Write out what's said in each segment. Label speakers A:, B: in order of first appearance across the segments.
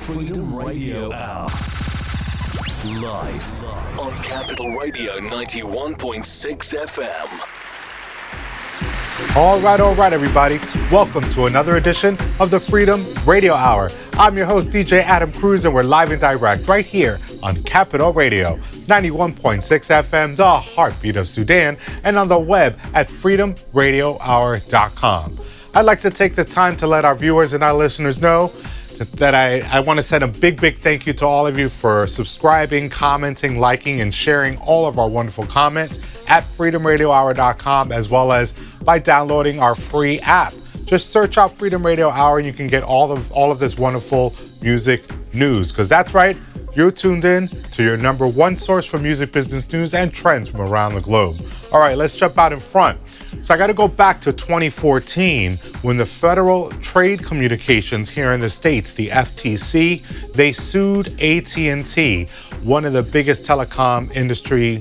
A: Freedom Radio Hour. Live on Capital Radio 91.6 FM.
B: All right, everybody. Welcome to another edition of the Freedom Radio Hour. I'm your host, DJ Adam Cruz, and we're live and direct right here on Capital Radio 91.6 FM, the heartbeat of Sudan, and on the web at freedomradiohour.com. I'd like to take the time to let our viewers and our listeners know that I want to send a big thank you to all of you for subscribing, commenting, liking, and sharing all of our wonderful comments at freedomradiohour.com, as well as by downloading our free app. Just search out Freedom Radio Hour and you can get all of this wonderful music news. Because that's right, you're tuned in to your number one source for music business news and trends from around the globe. All right, let's jump out in front. So I got to go back to 2014 when the Federal Trade Communications here in the States, the FTC, they sued AT&T, one of the biggest telecom industry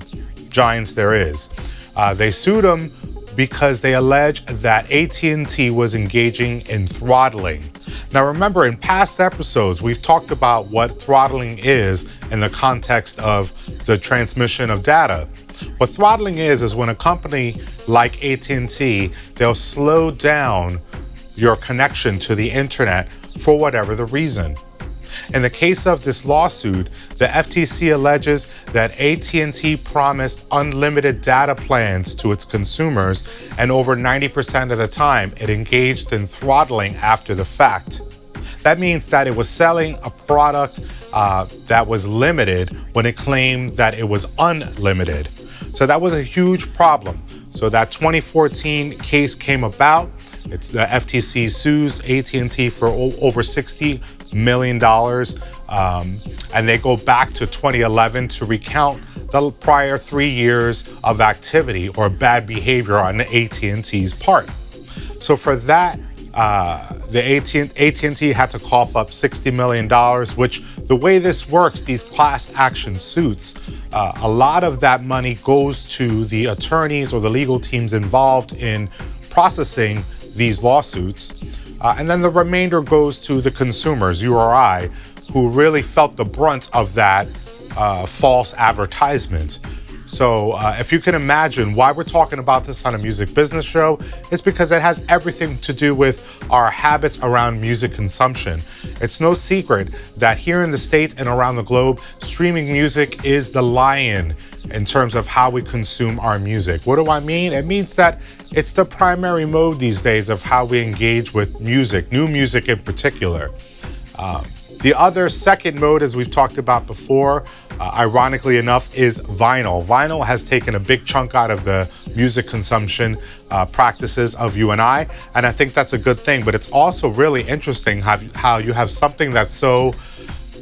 B: giants there is. They sued them because they allege that AT&T was engaging in throttling. Now remember, in past episodes, we've talked about what throttling is in the context of the transmission of data. What throttling is when a company like AT&T, they'll slow down your connection to the internet for whatever the reason. In the case of this lawsuit, the FTC alleges that AT&T promised unlimited data plans to its consumers, and over 90% of the time, it engaged in throttling after the fact. That means that it was selling a product that was limited when it claimed that it was unlimited. So that was a huge problem. So that 2014 case came about. It's the FTC sues AT&T for over $60 million. And they go back to 2011 to recount the prior 3 years of activity or bad behavior on AT&T's part. So for that, the AT&T had to cough up $60 million, which the way this works, these class action suits, a lot of that money goes to the attorneys or the legal teams involved in processing these lawsuits. And then the remainder goes to the consumers, you or I, who really felt the brunt of that false advertisement. So if you can imagine why we're talking about this on a music business show, it's because it has everything to do with our habits around music consumption. It's no secret that here in the States and around the globe, streaming music is the lion in terms of how we consume our music. What do I mean? It means that it's the primary mode these days of how we engage with music, new music in particular. The other second mode, as we've talked about before, ironically enough, is vinyl. Vinyl has taken a big chunk out of the music consumption practices of you and I think that's a good thing. But it's also really interesting how you have something that's so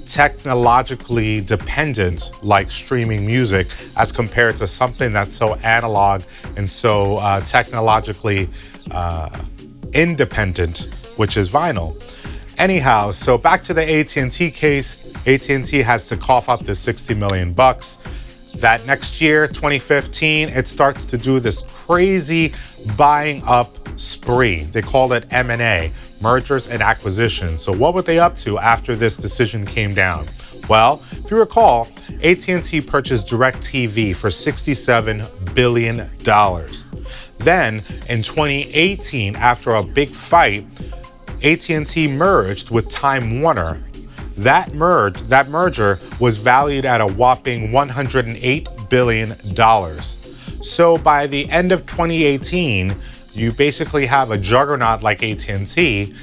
B: technologically dependent, like streaming music, as compared to something that's so analog and so technologically independent, which is vinyl. Anyhow, so back to the AT&T case. AT&T has to cough up the $60 million. That next year, 2015, it starts to do this crazy buying up spree. They called it M&A, mergers and acquisitions. So what were they up to after this decision came down? Well, if you recall, AT&T purchased DirecTV for $67 billion. Then in 2018, after a big fight, AT&T merged with Time Warner. That merger was valued at a whopping $108 billion. So by the end of 2018, you basically have a juggernaut like AT&T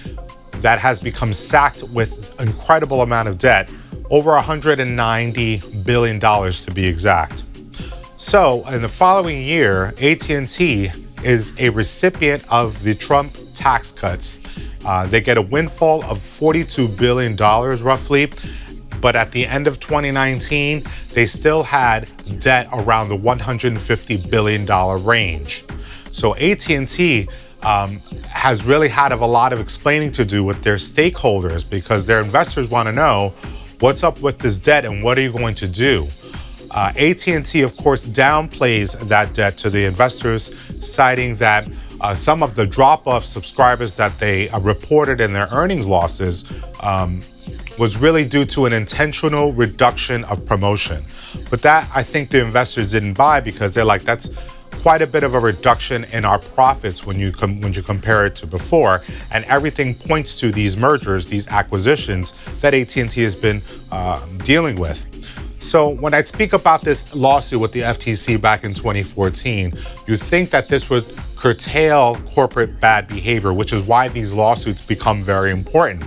B: that has become sacked with an incredible amount of debt, over $190 billion to be exact. So in the following year, AT&T is a recipient of the Trump tax cuts. They get a windfall of $42 billion roughly, but at the end of 2019, they still had debt around the $150 billion range. So AT&T has really had a lot of explaining to do with their stakeholders, because their investors want to know what's up with this debt and what are you going to do? AT&T, of course, downplays that debt to the investors, citing that some of the drop-off subscribers that they reported in their earnings losses was really due to an intentional reduction of promotion. But that, I think the investors didn't buy, because they're like, that's quite a bit of a reduction in our profits when you compare it to before. And everything points to these mergers, these acquisitions that AT&T has been dealing with. So when I speak about this lawsuit with the FTC back in 2014, you think that this would curtail corporate bad behavior, which is why these lawsuits become very important.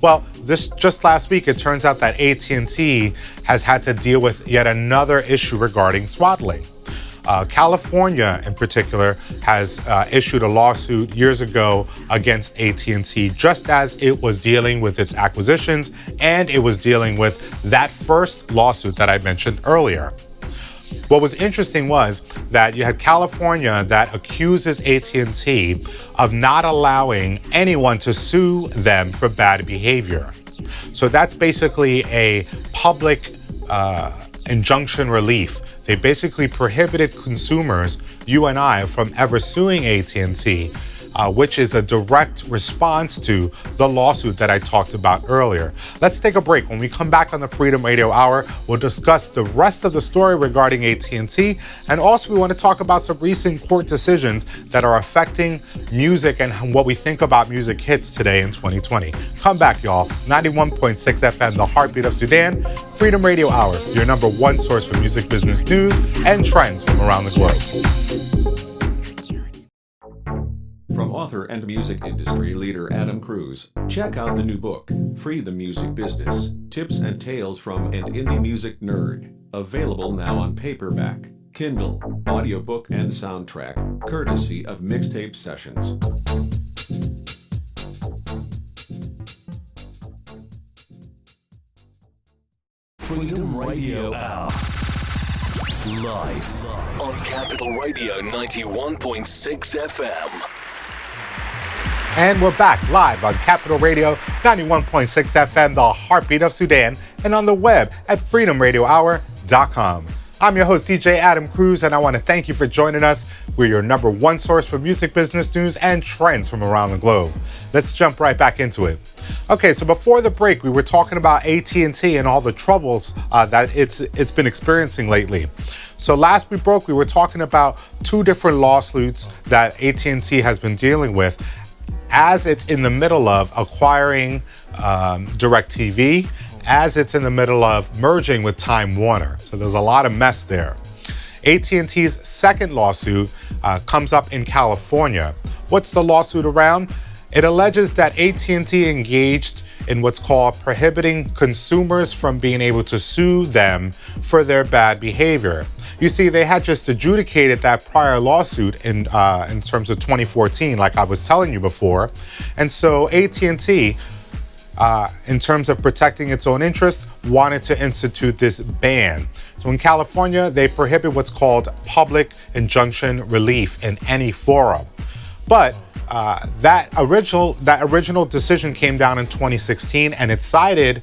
B: Well, just last week, it turns out that AT&T has had to deal with yet another issue regarding throttling. California, in particular, has issued a lawsuit years ago against AT&T, just as it was dealing with its acquisitions and it was dealing with that first lawsuit that I mentioned earlier. What was interesting was that you had California that accuses AT&T of not allowing anyone to sue them for bad behavior. So that's basically a public injunction relief. They basically prohibited consumers, you and I, from ever suing AT&T, which is a direct response to the lawsuit that I talked about earlier. Let's take a break. When we come back on the Freedom Radio Hour, we'll discuss the rest of the story regarding AT&T, and also we want to talk about some recent court decisions that are affecting music and what we think about music hits today in 2020. Come back, y'all. 91.6 FM, the heartbeat of Sudan. Freedom Radio Hour, your number one source for music business news and trends from around the globe.
C: From author and music industry leader Adam Cruz, check out the new book, Free the Music Business, Tips and Tales from an Indie Music Nerd. Available now on paperback, Kindle, audiobook and soundtrack, courtesy of Mixtape Sessions.
A: Freedom Radio Hour. Live on Capital Radio 91.6 FM.
B: And we're back live on Capital Radio 91.6 FM, the heartbeat of Sudan, and on the web at freedomradiohour.com. I'm your host, DJ Adam Cruz, and I want to thank you for joining us. We're your number one source for music business news and trends from around the globe. Let's jump right back into it. Okay, so before the break, we were talking about AT&T and all the troubles that it's been experiencing lately. So last we broke, we were talking about two different lawsuits that AT&T has been dealing with as it's in the middle of acquiring DirecTV, as it's in the middle of merging with Time Warner. So there's a lot of mess there. AT&T's second lawsuit comes up in California. What's the lawsuit around? It alleges that AT&T engaged in what's called prohibiting consumers from being able to sue them for their bad behavior. You see, they had just adjudicated that prior lawsuit in terms of 2014, like I was telling you before. And so AT&T, in terms of protecting its own interests, wanted to institute this ban. So in California, they prohibit what's called public injunction relief in any forum. But that original decision came down in 2016, and it sided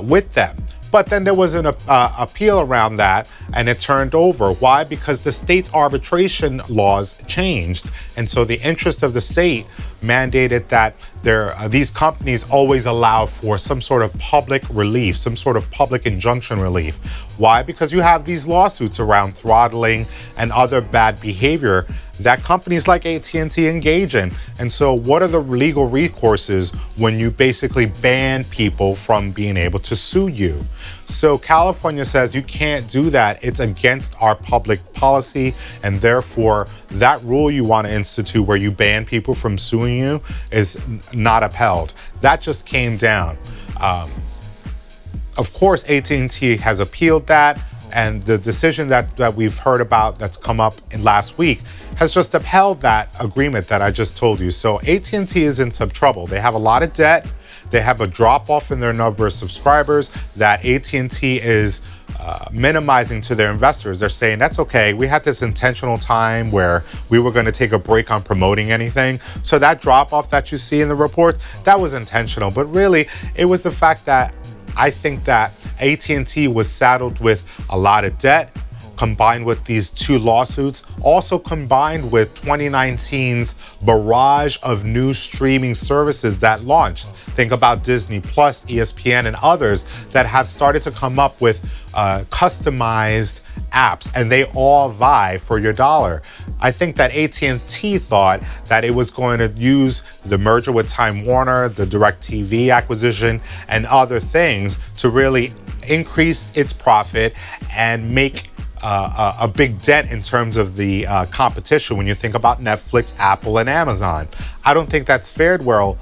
B: with them. But then there was an appeal around that, and it turned over. Why? Because the state's arbitration laws changed, and so the interest of the state mandated that these companies always allow for some sort of public relief, some sort of public injunction relief. Why? Because you have these lawsuits around throttling and other bad behavior that companies like AT&T engage in. And so what are the legal recourses when you basically ban people from being able to sue you? So California says you can't do that. It's against our public policy, and therefore that rule you want to institute where you ban people from suing you is not upheld. That just came down. Of course, AT&T has appealed that, and the decision that we've heard about that's come up in last week has just upheld that agreement that I just told you. So AT&T is in some trouble. They have a lot of debt. They have a drop off in their number of subscribers that AT&T is minimizing to their investors. They're saying, that's okay. We had this intentional time where we were going to take a break on promoting anything. So that drop off that you see in the report, that was intentional. But really, it was the fact that I think that AT&T was saddled with a lot of debt. combined with these two lawsuits, also combined with 2019's barrage of new streaming services that launched. Think about Disney Plus, ESPN, and others that have started to come up with customized apps, and they all vie for your dollar. I think that AT&T thought that it was going to use the merger with Time Warner, the DirecTV acquisition, and other things to really increase its profit and make a big dent in terms of the competition when you think about Netflix, Apple, and Amazon. I don't think that's fared well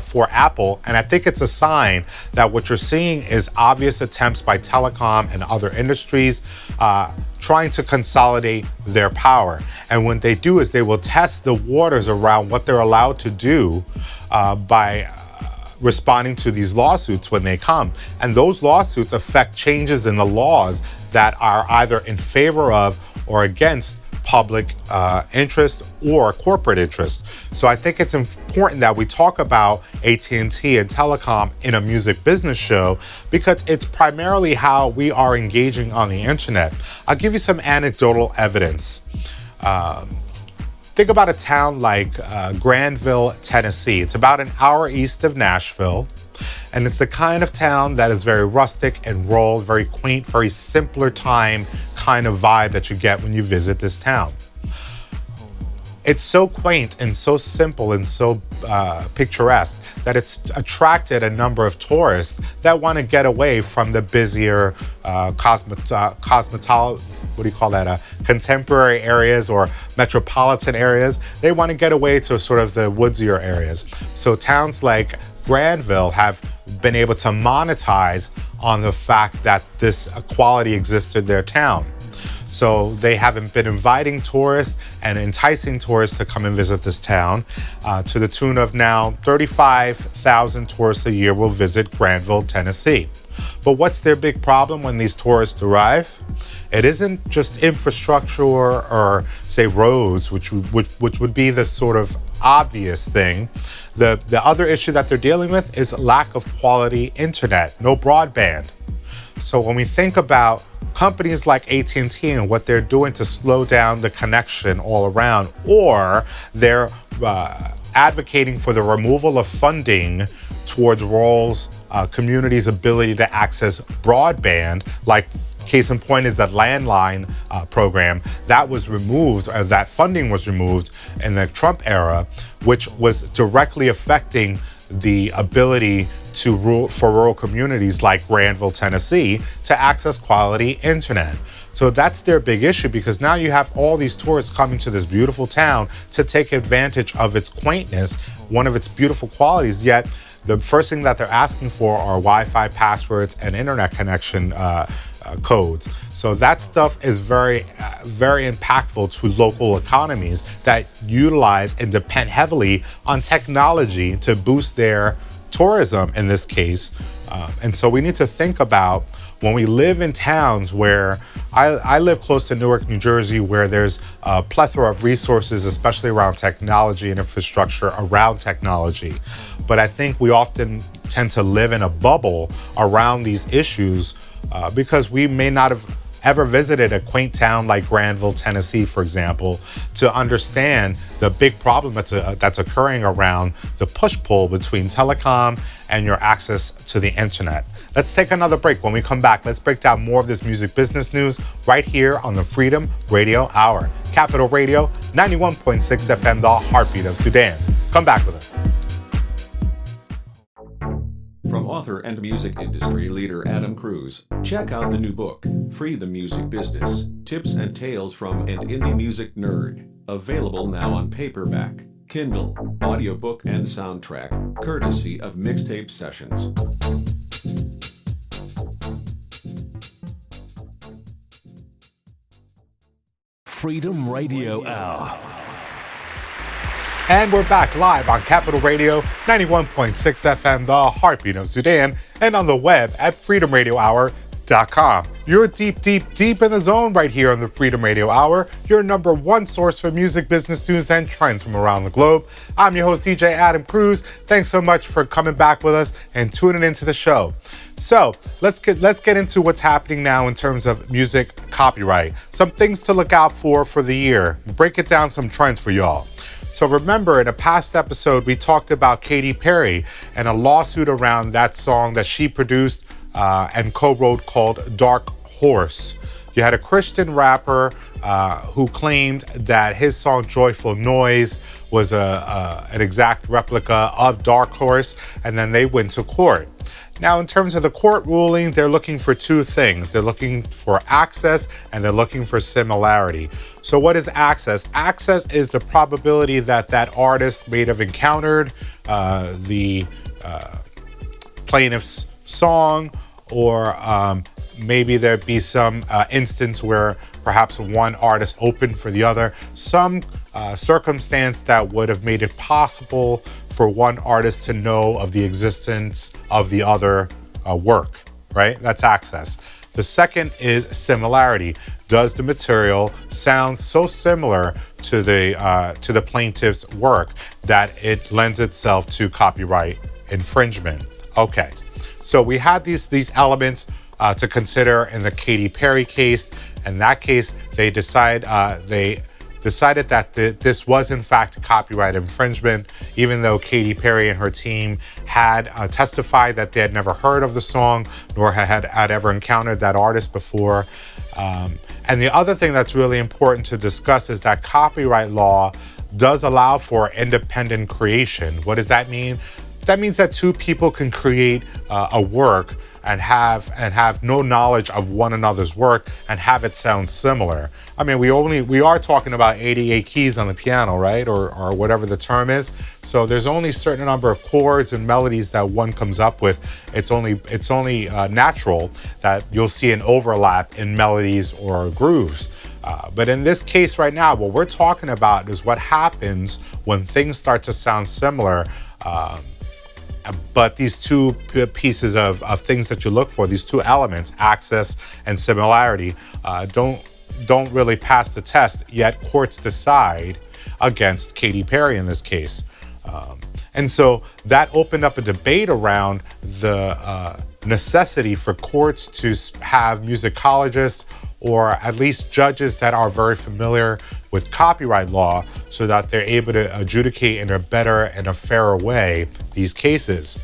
B: for Apple, and I think it's a sign that what you're seeing is obvious attempts by telecom and other industries trying to consolidate their power. And what they do is they will test the waters around what they're allowed to do by responding to these lawsuits when they come. And those lawsuits affect changes in the laws that are either in favor of or against public interest or corporate interest. So I think it's important that we talk about AT&T and telecom in a music business show because it's primarily how we are engaging on the internet. I'll give you some anecdotal evidence. Think about a town like Granville, Tennessee. It's about an hour east of Nashville. And it's the kind of town that is very rustic and rural, very quaint, very simpler time kind of vibe that you get when you visit this town. It's so quaint and so simple and so picturesque that it's attracted a number of tourists that want to get away from the busier contemporary areas or metropolitan areas. They want to get away to sort of the woodsier areas. So towns like Granville have been able to monetize on the fact that this quality exists in their town. So they haven't been inviting tourists and enticing tourists to come and visit this town to the tune of now 35,000 tourists a year will visit Granville, Tennessee. But what's their big problem when these tourists arrive? It isn't just infrastructure or say roads, which would be the sort of obvious thing. The other issue that they're dealing with is lack of quality internet, no broadband. So when we think about companies like AT&T and what they're doing to slow down the connection all around, or they're advocating for the removal of funding towards rural communities' ability to access broadband, like case in point is that landline program that was removed, or that funding was removed in the Trump era, which was directly affecting the ability for rural communities like Granville, Tennessee, to access quality internet. So that's their big issue, because now you have all these tourists coming to this beautiful town to take advantage of its quaintness, one of its beautiful qualities, yet the first thing that they're asking for are Wi-Fi passwords and internet connection codes. So that stuff is very impactful to local economies that utilize and depend heavily on technology to boost their tourism in this case. And so we need to think about when we live in towns where I live close to Newark, New Jersey, where there's a plethora of resources, especially around technology and infrastructure around technology. But I think we often tend to live in a bubble around these issues because we may not have ever visited a quaint town like Granville, Tennessee, for example, to understand the big problem that's occurring around the push-pull between telecom and your access to the internet. Let's take another break. When we come back, let's break down more of this music business news right here on the Freedom Radio Hour. Capital Radio, 91.6 FM, the heartbeat of Sudan. Come back with us.
C: From author and music industry leader Adam Cruz, check out the new book, Free the Music Business, Tips and Tales from an Indie Music Nerd. Available now on paperback, Kindle, audiobook, and soundtrack, courtesy of Mixtape Sessions.
A: Freedom Radio Hour.
B: And we're back live on Capital Radio, 91.6 FM, the heartbeat of Sudan, and on the web at freedomradiohour.com. freedomradio.com. You're deep in the zone right here on the Freedom Radio Hour, your number one source for music, business news, and trends from around the globe. I'm your host, DJ Adam Cruz. Thanks so much for coming back with us and tuning into the show. So let's get into what's happening now in terms of music copyright. Some things to look out for the year. Break it down, some trends for y'all. So remember, in a past episode, we talked about Katy Perry and a lawsuit around that song that she produced and co-wrote called Dark Horse. You had a Christian rapper who claimed that his song Joyful Noise was an exact replica of Dark Horse, and then they went to court. Now, in terms of the court ruling, they're looking for two things. They're looking for access and they're looking for similarity. So what is access? Access is the probability that that artist may have encountered the plaintiff's song, or maybe there'd be some instance where perhaps one artist opened for the other, some circumstance that would have made it possible for one artist to know of the existence of the other work, right? That's access. The second is similarity. Does the material sound so similar to the plaintiff's work that it lends itself to copyright infringement? Okay, so we had these elements to consider in the Katy Perry case. In that case, they decided that this was in fact copyright infringement, even though Katy Perry and her team had testified that they had never heard of the song, nor had ever encountered that artist before. And the other thing that's really important to discuss is that copyright law does allow for independent creation. What does that mean? That means that two people can create a work and have no knowledge of one another's work and have it sound similar. I mean, we are talking about 88 keys on the piano, right? Or whatever the term is. So there's only a certain number of chords and melodies that one comes up with. It's only natural that you'll see an overlap in melodies or grooves. But in this case right now, what we're talking about is what happens when things start to sound similar. But these two pieces of things that you look for, these two elements, access and similarity, don't really pass the test, yet courts decide against Katy Perry in this case. And so that opened up a debate around the necessity for courts to have musicologists or at least judges that are very familiar with copyright law so that they're able to adjudicate in a better and a fairer way these cases.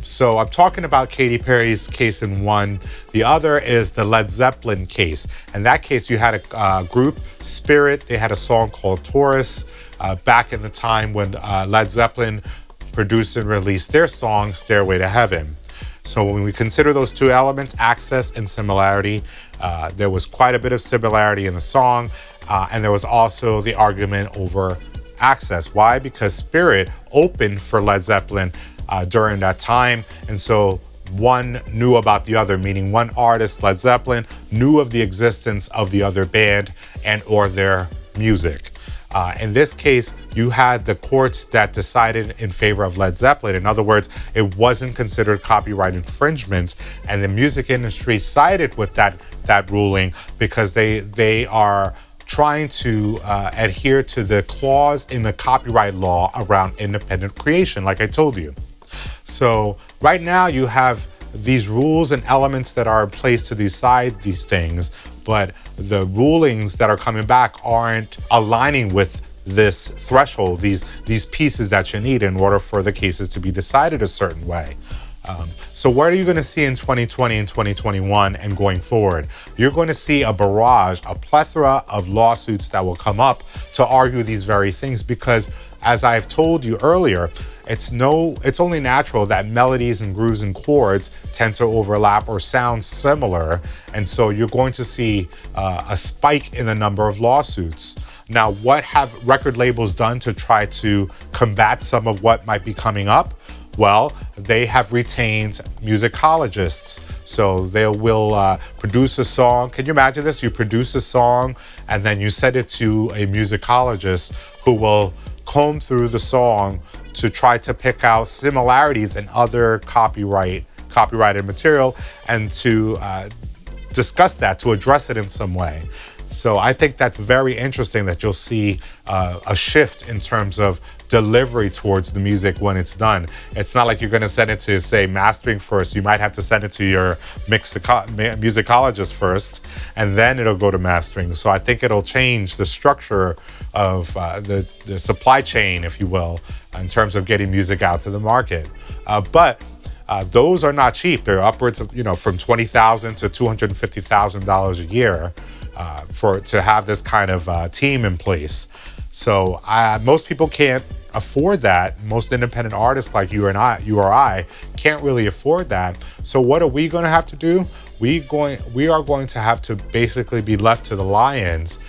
B: So I'm talking about Katy Perry's case in one. The other is the Led Zeppelin case. In that case, you had a group, Spirit. They had a song called Taurus back in the time when Led Zeppelin produced and released their song, Stairway to Heaven. So when we consider those two elements, access and similarity, there was quite a bit of similarity in the song, and there was also the argument over access. Why? Because Spirit opened for Led Zeppelin during that time, and so one knew about the other, meaning one artist, Led Zeppelin, knew of the existence of the other band and or their music. In this case, you had the courts that decided in favor of Led Zeppelin. In other words, it wasn't considered copyright infringement, and the music industry sided with that ruling because they are trying to adhere to the clause in the copyright law around independent creation, like I told you. So right now you have these rules and elements that are in place to decide these things, but the rulings that are coming back aren't aligning with this threshold, these pieces that you need in order for the cases to be decided a certain way. So what are you going to see in 2020 and 2021 and going forward? You're going to see a barrage, a plethora of lawsuits that will come up to argue these very things because, as I've told you earlier, it's only natural that melodies and grooves and chords tend to overlap or sound similar. And so you're going to see a spike in the number of lawsuits. Now, what have record labels done to try to combat some of what might be coming up? Well, they have retained musicologists. So they will produce a song. Can you imagine this? You produce a song and then you send it to a musicologist who will comb through the song to try to pick out similarities in other copyright copyrighted material and to discuss that, to address it in some way. So I think that's very interesting that you'll see a shift in terms of delivery towards the music when it's done. It's not like you're going to send it to, say, mastering first. You might have to send it to your musicologist first, and then it'll go to mastering. So I think it'll change the structure of the supply chain, if you will, in terms of getting music out to the market. But those are not cheap. They're upwards of, from $20,000 to $250,000 a year to have this kind of team in place. So most people can't afford that. Most independent artists like you or I can't really afford that. So what are we going to have to do? We are going to have to basically be left to the lions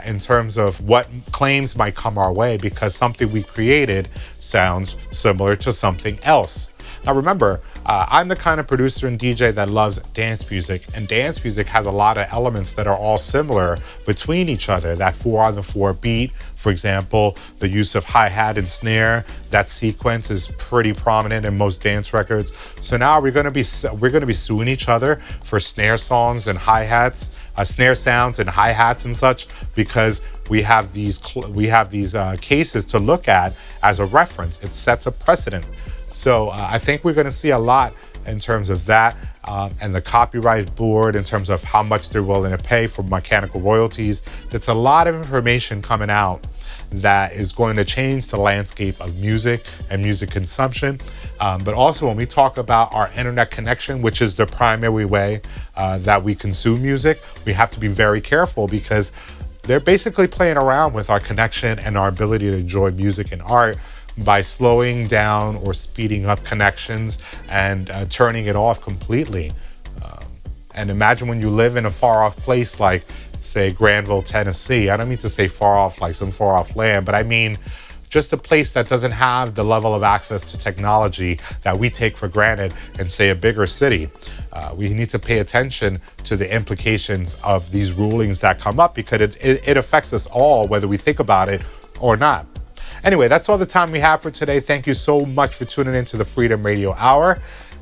B: in terms of what claims might come our way, because something we created sounds similar to something else. Now remember, I'm the kind of producer and DJ that loves dance music, and dance music has a lot of elements that are all similar between each other. That 4-on-the-4 beat, for example, the use of hi-hat and snare, that sequence is pretty prominent in most dance records. So now we're going to be suing each other for snare songs and hi-hats, snare sounds and hi-hats and such, because we have these cases to look at as a reference. It sets a precedent. So I think we're going to see a lot in terms of that, and the copyright board in terms of how much they're willing to pay for mechanical royalties. That's a lot of information coming out that is going to change the landscape of music and music consumption. But also when we talk about our internet connection, which is the primary way that we consume music, we have to be very careful, because they're basically playing around with our connection and our ability to enjoy music and art by slowing down or speeding up connections and turning it off completely. And imagine when you live in a far off place like, say, Granville, Tennessee. I don't mean to say far off like some far off land, but I mean just a place that doesn't have the level of access to technology that we take for granted in, say, a bigger city. We need to pay attention to the implications of these rulings that come up, because it affects us all, whether we think about it or not. Anyway, that's all the time we have for today. Thank you so much for tuning into the Freedom Radio Hour.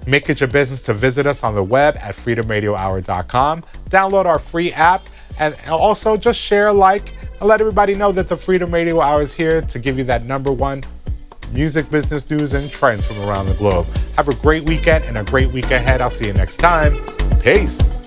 B: Make it your business to visit us on the web at freedomradiohour.com. Download our free app, and also just share, like, and let everybody know that the Freedom Radio Hour is here to give you that #1 music business news and trends from around the globe. Have a great weekend and a great week ahead. I'll see you next time. Peace.